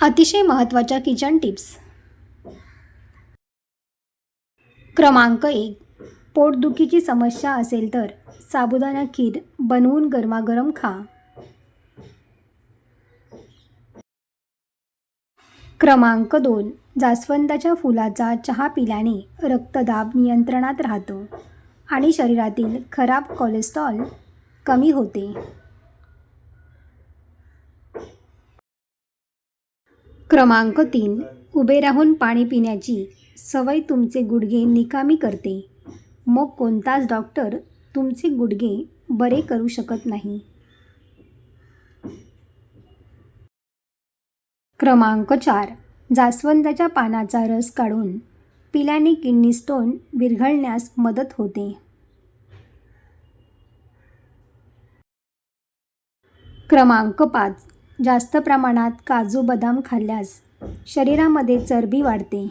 अतिशय महत्त्वाच्या kitchen tips. क्रमांक 1. पोटदुखीची समस्या असेल तर साबुदाणा खीर बनवून गरमागरम खा. क्रमांक 2. जास्वंदाच्या फुलाचा चहा पिल्याने रक्तदाब नियंत्रणात राहतो आणि शरीरातील खराब कोलेस्ट्रॉल कमी होते. क्रमांक 3. उभे राहून पाणी पिण्याची सवय तुमचे गुडघे निकामी करते. मग कोणताच डॉक्टर तुमचे गुडघे बरे करू शकत नाही. क्रमांक 4. जास्वंदाच्या पानाचा रस काढून पिल्याने किडनी स्टोन विरघळण्यास मदत होते. क्रमांक 5. जास्त प्रमाणात काजू बदाम खाल्ल्यास शरीरामध्ये चरबी वाढते.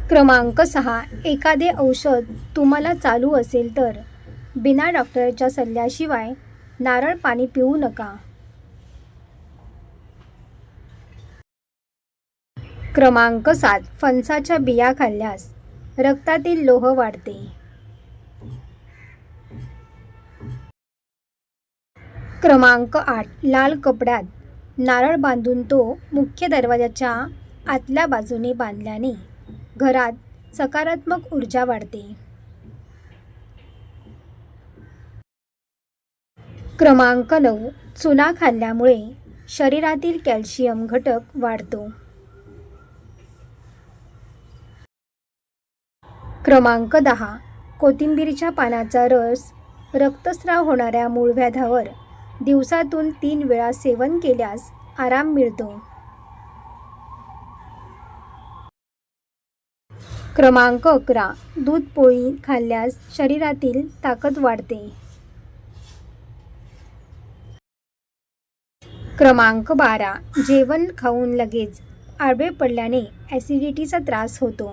क्रमांक 6. एखादे औषध तुम्हाला चालू असेल तर बिना डॉक्टरच्या सल्ल्याशिवाय नारळ पाणी पिऊ नका. क्रमांक 7. फणसाच्या बिया खाल्ल्यास रक्तातील लोह वाढते. क्रमांक 8. लाल कपड्यात नारळ बांधून तो मुख्य दरवाजाच्या आतल्या बाजूने बांधल्याने घरात सकारात्मक ऊर्जा वाढते. क्रमांक 9. चुना खाल्ल्यामुळे शरीरातील कॅल्शियम घटक वाढतो. क्रमांक 10. कोथिंबीरच्या पानाचा रस रक्तस्राव होणाऱ्या मूळव्याधावर दिवसातून 3 वेळा सेवन केल्यास आराम मिळतो. क्रमांक 11. दूध पोळी खाल्ल्यास शरीरातील ताकद वाढते. क्रमांक 12. जेवण खाऊन लगेच आडवे पडल्याने ॲसिडिटीचा त्रास होतो.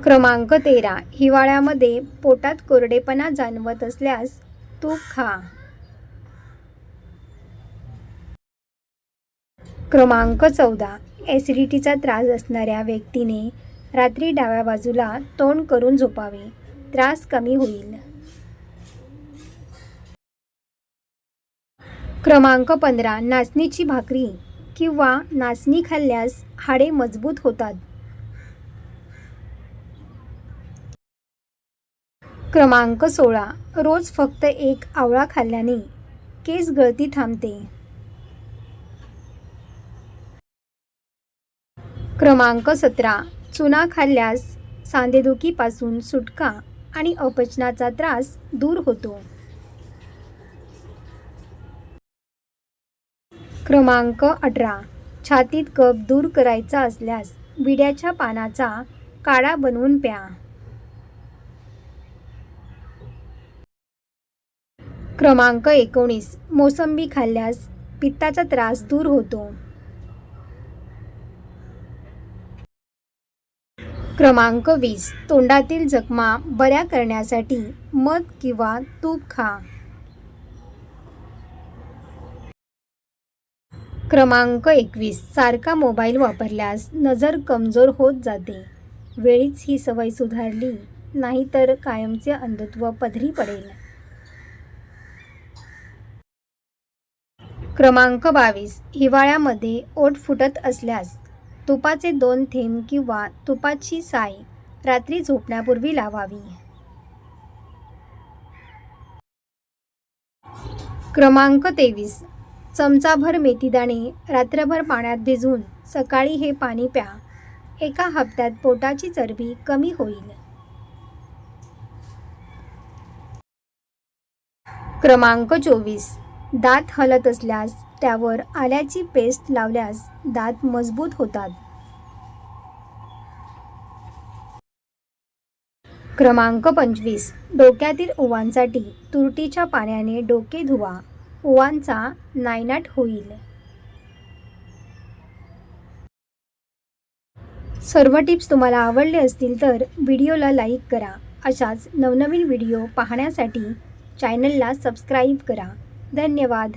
क्रमांक 13. हिवाळ्यामध्ये पोटात कोरडेपणा जाणवत असल्यास तूप खा. क्रमांक 14. ॲसिडिटीचा त्रास असणाऱ्या व्यक्तीने रात्री डाव्या बाजूला तोंड करून झोपावे. त्रास कमी होईल. क्रमांक 15. नाचणीची भाकरी किंवा नाचणी खाल्ल्यास हाडे मजबूत होतात. क्रमांक 16. रोज फक्त 1 आवळा खाल्ल्याने केस गळती थांबते. क्रमांक 17. चुना खाल्ल्यास सांधेदुखीपासून सुटका आणि अपचनाचा त्रास दूर होतो. क्रमांक 18. छातीत कफ दूर करायचा असल्यास विड्याच्या पानाचा काढा बनवून प्या. क्रमांक 19. मोसंबी खाल्ल्यास पित्ताचा त्रास दूर होतो. क्रमांक 20. तोंडातील जखमा बऱ्या करण्यासाठी मध किंवा तूप खा. क्रमांक 21. सारखा मोबाईल वापरल्यास नजर कमजोर होत जाते. वेळीच ही सवय सुधारली नाही तर कायमचे अंधत्व पदरी पडेल. क्रमांक 22. हिवाळ्यामध्ये ओठ फुटत असल्यास तुपाचे 2 थेंब किंवा तुपाची साय रात्री झोपण्यापूर्वी लावावी. क्रमांक 23. चमचाभर मेथीदाणे रात्रभर पाण्यात भिजवून सकाळी हे पाणी प्या. 1 हप्त्यात पोटाची चरबी कमी होईल. क्रमांक 24. दात हलत असल्यास त्यावर आल्याची पेस्ट लावल्यास दात मजबूत होतात. क्रमांक 25. डोक्यातील उवांसाठी तुरटीच्या पाण्याने डोके धुवा. उवांचा नायनाट होईल. सर्व टिप्स तुम्हाला आवडले असतील तर व्हिडिओला लाईक करा अशाच नवनवीन व्हिडिओ पाहण्यासाठी चॅनलला सबस्क्राईब करा. धन्यवाद.